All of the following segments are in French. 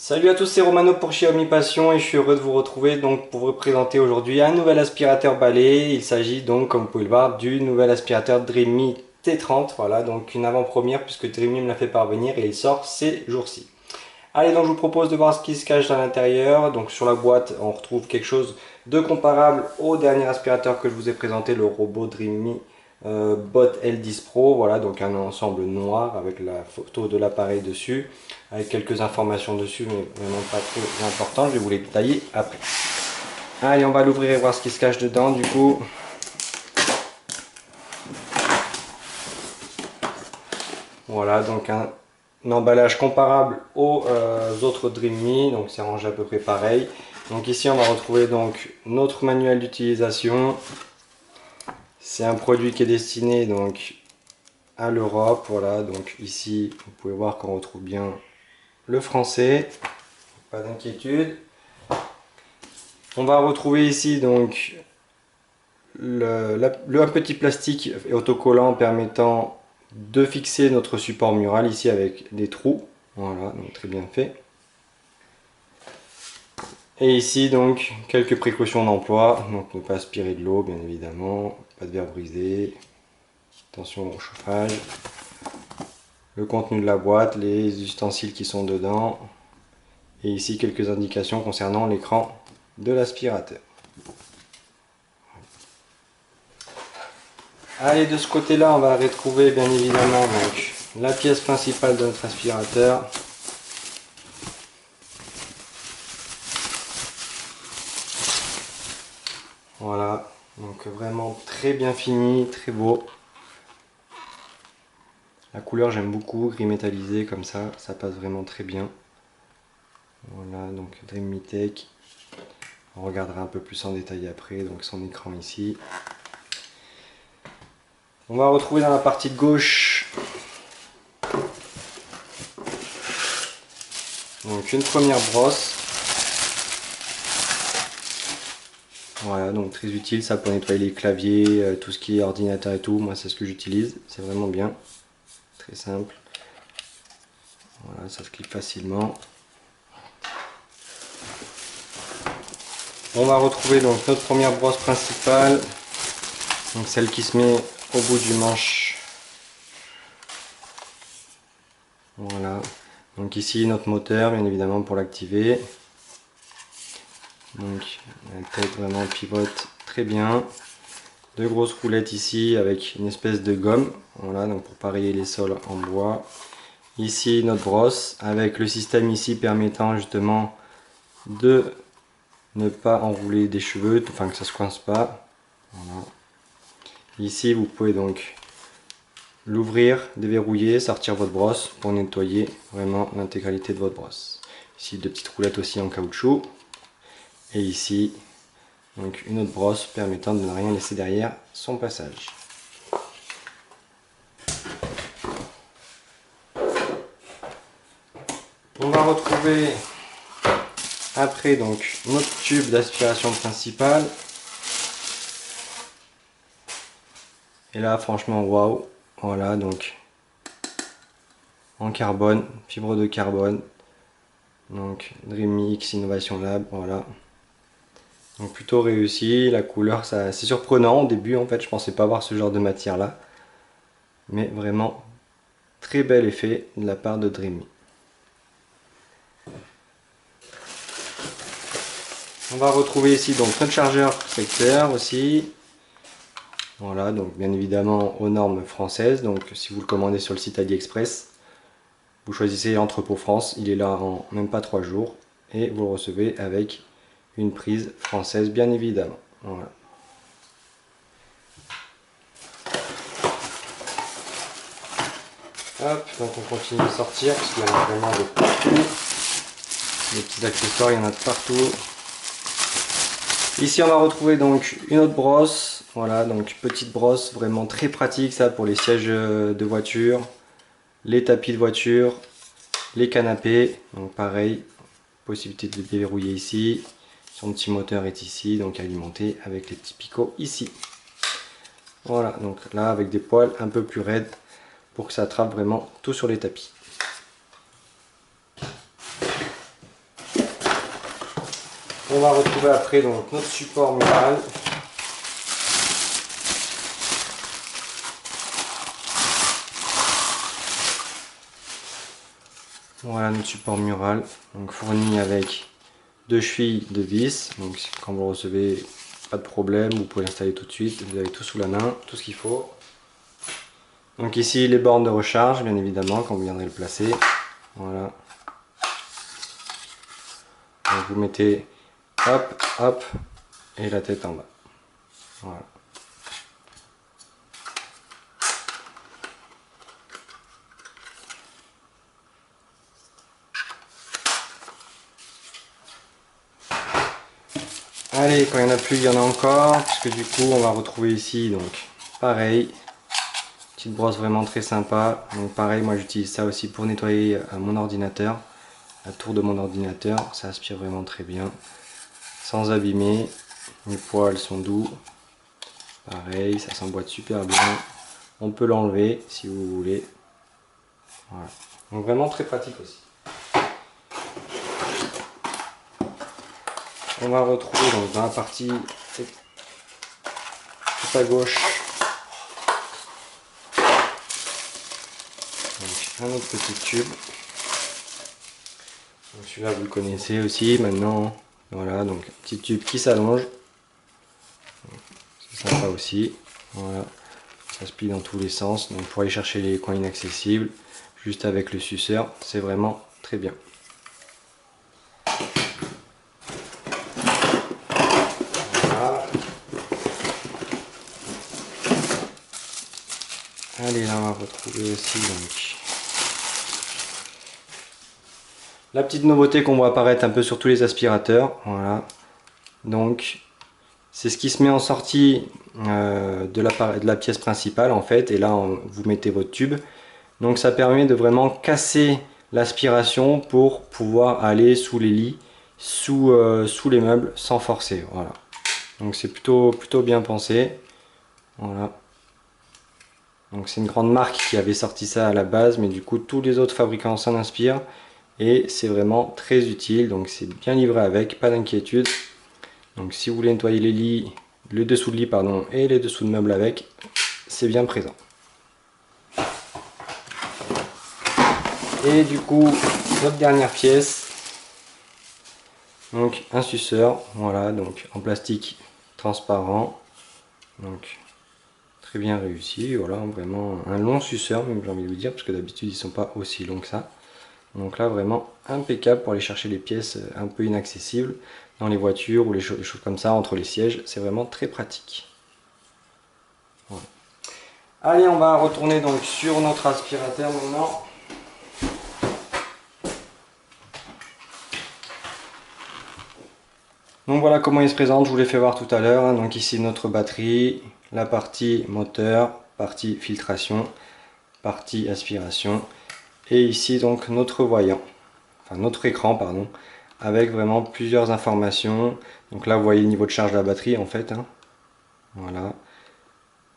Salut à tous, c'est Romano pour Xiaomi Passion et je suis heureux de vous retrouver donc pour vous présenter aujourd'hui un nouvel aspirateur balai. Il s'agit donc, comme vous pouvez le voir, du nouvel aspirateur Dreamy T30. Voilà, donc une avant-première puisque Dreamy me l'a fait parvenir et il sort ces jours-ci. Allez, donc je vous propose de voir ce qui se cache à l'intérieur. Donc sur la boîte, on retrouve quelque chose de comparable au dernier aspirateur que je vous ai présenté, le robot Dreamy Bot L10 Pro. Voilà, donc un ensemble noir avec la photo de l'appareil dessus, avec quelques informations dessus, mais vraiment pas trop important. Je vais vous les détailler après. Allez, on va l'ouvrir et voir ce qui se cache dedans du coup. Voilà, donc un emballage comparable aux autres Dreamy, donc c'est rangé à peu près pareil. Donc ici on va retrouver donc notre manuel d'utilisation. C'est un produit qui est destiné donc à l'Europe. Voilà, donc ici vous pouvez voir qu'on retrouve bien le français, pas d'inquiétude. On va retrouver ici donc un petit plastique autocollant permettant de fixer notre support mural ici avec des trous. Voilà, donc très bien fait. Et ici donc quelques précautions d'emploi, donc ne pas aspirer de l'eau bien évidemment, pas de verre brisé, attention au chauffage, le contenu de la boîte, les ustensiles qui sont dedans, et ici quelques indications concernant l'écran de l'aspirateur. Allez, de ce côté là on va retrouver bien évidemment donc la pièce principale de notre aspirateur. Voilà, donc vraiment très bien fini, très beau. La couleur j'aime beaucoup, gris métallisé comme ça passe vraiment très bien. Voilà, donc Dreamy Tech. On regardera un peu plus en détail après, donc son écran ici. On va retrouver dans la partie de gauche donc une première brosse. Voilà, donc très utile, ça pour nettoyer les claviers, tout ce qui est ordinateur et tout. Moi c'est ce que j'utilise, c'est vraiment bien, très simple. Voilà, ça se clip facilement. On va retrouver donc notre première brosse principale, donc celle qui se met au bout du manche. Voilà, donc ici notre moteur bien évidemment pour l'activer. Donc la tête vraiment pivote très bien. Deux grosses roulettes ici avec une espèce de gomme, voilà, donc pour pas rayer les sols en bois. Ici notre brosse avec le système ici permettant justement de ne pas enrouler des cheveux, enfin que ça se coince pas. Voilà. Ici vous pouvez donc l'ouvrir, déverrouiller, sortir votre brosse pour nettoyer vraiment l'intégralité de votre brosse. Ici deux petites roulettes aussi en caoutchouc. Et ici, donc une autre brosse permettant de ne rien laisser derrière son passage. On va retrouver après donc notre tube d'aspiration principale. Et là franchement waouh, voilà donc en carbone, fibre de carbone. Donc Dreamy X Innovation Lab, voilà. Donc plutôt réussi, la couleur c'est surprenant au début en fait, je pensais pas voir ce genre de matière là. Mais vraiment très bel effet de la part de Dreamy. On va retrouver ici donc notre chargeur secteur aussi. Voilà, donc bien évidemment aux normes françaises. Donc si vous le commandez sur le site AliExpress, vous choisissez entrepôt France, il est là en même pas 3 jours. Et vous le recevez avec une prise française bien évidemment. Voilà. Hop, donc on continue de sortir parce qu'il y en a vraiment de partout. Les petits accessoires, il y en a de partout. Ici on va retrouver donc une autre brosse. Voilà, donc petite brosse vraiment très pratique ça pour les sièges de voiture, les tapis de voiture, les canapés. Donc pareil, possibilité de déverrouiller ici. Son petit moteur est ici, donc alimenté avec les petits picots ici. Voilà, donc là avec des poils un peu plus raides pour que ça attrape vraiment tout sur les tapis. On va retrouver après donc notre support mural. Voilà notre support mural, donc fourni avec 2 chevilles de vis. Donc quand vous le recevez, pas de problème, vous pouvez l'installer tout de suite. Vous avez tout sous la main, tout ce qu'il faut. Donc ici les bornes de recharge, bien évidemment, quand vous viendrez le placer. Voilà. Donc vous mettez hop, hop, et la tête en bas. Voilà. Allez, quand il n'y en a plus, il y en a encore, puisque du coup on va retrouver ici, donc pareil, petite brosse vraiment très sympa. Donc pareil, moi j'utilise ça aussi pour nettoyer mon ordinateur, la tour de mon ordinateur, ça aspire vraiment très bien, sans abîmer, les poils sont doux, pareil, ça s'emboîte super bien, on peut l'enlever si vous voulez, voilà. Donc vraiment très pratique aussi. On va retrouver donc dans la partie tout à gauche donc un autre petit tube. Celui-là vous le connaissez aussi maintenant. Voilà, donc un petit tube qui s'allonge. C'est sympa aussi. Voilà, ça se plie dans tous les sens. Donc pour aller chercher les coins inaccessibles, juste avec le suceur, c'est vraiment très bien. Allez, là on va retrouver aussi donc la petite nouveauté qu'on voit apparaître un peu sur tous les aspirateurs. Voilà, donc c'est ce qui se met en sortie de la pièce principale en fait, et là vous mettez votre tube. Donc ça permet de vraiment casser l'aspiration pour pouvoir aller sous les lits, sous les meubles sans forcer. Voilà, donc c'est plutôt bien pensé. Voilà. Donc c'est une grande marque qui avait sorti ça à la base, mais du coup tous les autres fabricants s'en inspirent et c'est vraiment très utile. Donc c'est bien livré avec, pas d'inquiétude. Donc si vous voulez nettoyer les lits, le dessous de lit pardon, et les dessous de meubles avec, c'est bien présent. Et du coup notre dernière pièce, donc un suceur, voilà, donc en plastique transparent, donc très bien réussi, voilà, vraiment un long suceur même, j'ai envie de vous dire, parce que d'habitude ils sont pas aussi longs que ça. Donc là vraiment impeccable pour aller chercher les pièces un peu inaccessibles dans les voitures ou les choses comme ça entre les sièges, c'est vraiment très pratique. Voilà. Allez, on va retourner donc sur notre aspirateur maintenant. Donc voilà comment il se présente, je vous l'ai fait voir tout à l'heure. Donc ici notre batterie, la partie moteur, partie filtration, partie aspiration. Et ici donc notre voyant, enfin notre écran pardon, avec vraiment plusieurs informations. Donc là vous voyez le niveau de charge de la batterie en fait. Hein. Voilà.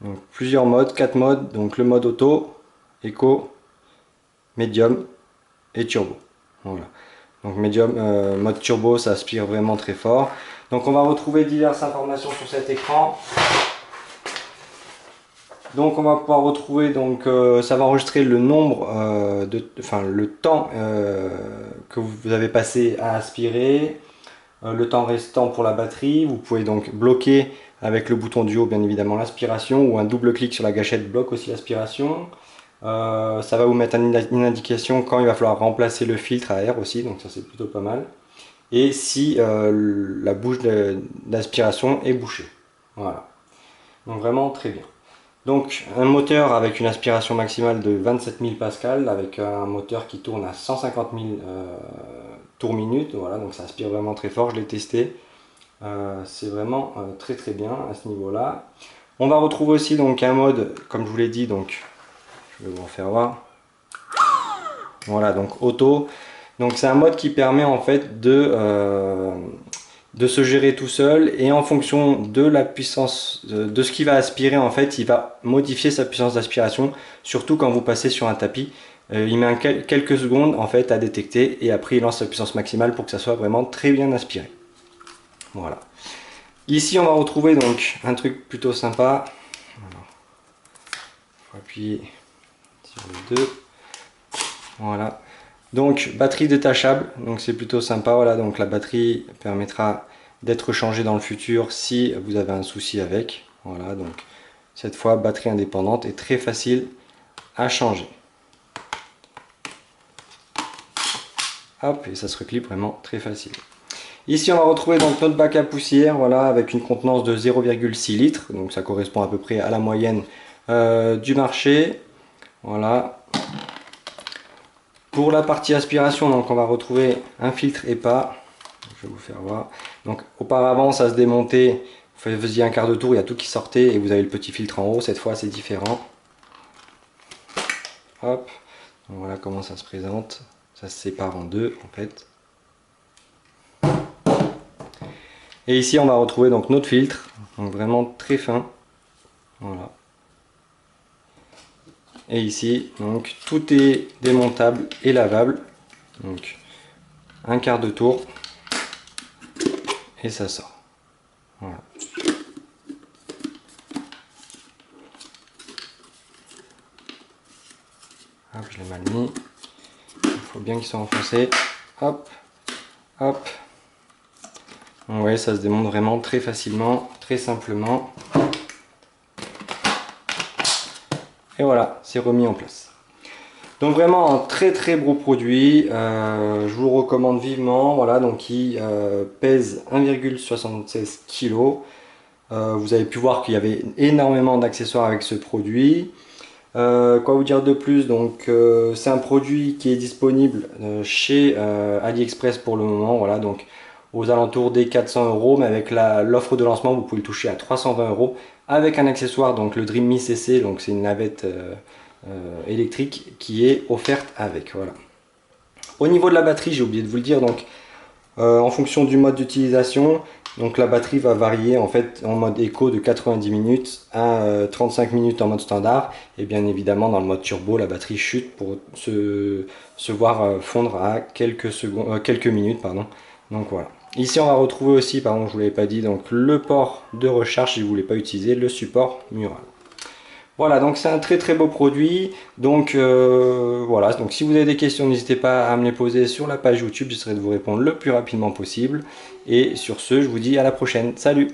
Donc plusieurs modes, 4 modes. Donc le mode auto, éco, médium et turbo. Voilà. Donc médium, mode turbo, ça aspire vraiment très fort. Donc on va retrouver diverses informations sur cet écran. Donc on va pouvoir retrouver, donc ça va enregistrer le nombre, le temps que vous avez passé à aspirer, le temps restant pour la batterie. Vous pouvez donc bloquer avec le bouton du haut bien évidemment l'aspiration, ou un double clic sur la gâchette bloque aussi l'aspiration. Ça va vous mettre une indication quand il va falloir remplacer le filtre à air aussi, donc ça c'est plutôt pas mal. Et si la bouche d'aspiration est bouchée. Voilà. Donc vraiment très bien. Donc un moteur avec une aspiration maximale de 27 000 pascal, avec un moteur qui tourne à 150 000 tours minute. Voilà, donc ça aspire vraiment très fort, je l'ai testé. C'est vraiment très bien à ce niveau-là. On va retrouver aussi donc un mode, comme je vous l'ai dit, donc je vais vous en faire voir. Voilà, donc auto. Donc c'est un mode qui permet en fait de se gérer tout seul, et en fonction de la puissance de ce qu'il va aspirer en fait, il va modifier sa puissance d'aspiration, surtout quand vous passez sur un tapis. Il met quelques secondes en fait à détecter, et après il lance sa puissance maximale pour que ça soit vraiment très bien aspiré. Voilà. Ici on va retrouver donc un truc plutôt sympa. Alors, faut appuyer sur les deux. Voilà. Donc batterie détachable, donc c'est plutôt sympa. Voilà, donc la batterie permettra d'être changée dans le futur si vous avez un souci avec. Voilà, donc cette fois batterie indépendante est très facile à changer. Hop, et ça se reclipe vraiment très facile. Ici on va retrouver donc notre bac à poussière, voilà, avec une contenance de 0,6 litres, donc ça correspond à peu près à la moyenne du marché. Voilà. Pour la partie aspiration, donc on va retrouver un filtre EPA. Je vais vous faire voir. Donc auparavant ça se démontait, vous faisiez un quart de tour, il y a tout qui sortait et vous avez le petit filtre en haut. Cette fois c'est différent. Hop, donc voilà comment ça se présente. Ça se sépare en deux en fait. Et ici on va retrouver donc notre filtre, donc vraiment très fin. Voilà. Et ici donc tout est démontable et lavable. Donc un quart de tour et ça sort. Voilà. Hop, je l'ai mal mis. Il faut bien qu'ils soient enfoncés. Hop, hop. Donc, vous voyez, ça se démonte vraiment très facilement, très simplement. Et voilà, c'est remis en place. Donc vraiment un très beau produit, je vous le recommande vivement. Voilà, donc il pèse 1,76 kg. Vous avez pu voir qu'il y avait énormément d'accessoires avec ce produit. Quoi vous dire de plus? Donc c'est un produit qui est disponible chez AliExpress pour le moment. Voilà, donc aux alentours des 400 €, mais avec l'offre de lancement vous pouvez le toucher à 320 € avec un accessoire, donc le Dream Me CC, donc c'est une navette électrique qui est offerte avec. Voilà. Au niveau de la batterie, j'ai oublié de vous le dire, donc en fonction du mode d'utilisation, donc la batterie va varier en fait en mode éco de 90 minutes à 35 minutes en mode standard, et bien évidemment dans le mode turbo la batterie chute pour se voir fondre à quelques minutes, pardon. Donc voilà. Ici on va retrouver aussi, pardon je vous l'avais pas dit, donc le port de recharge si vous ne voulez pas utiliser le support mural. Voilà, donc c'est un très beau produit. Donc voilà, donc si vous avez des questions, n'hésitez pas à me les poser sur la page YouTube, j'essaierai de vous répondre le plus rapidement possible. Et sur ce, je vous dis à la prochaine. Salut!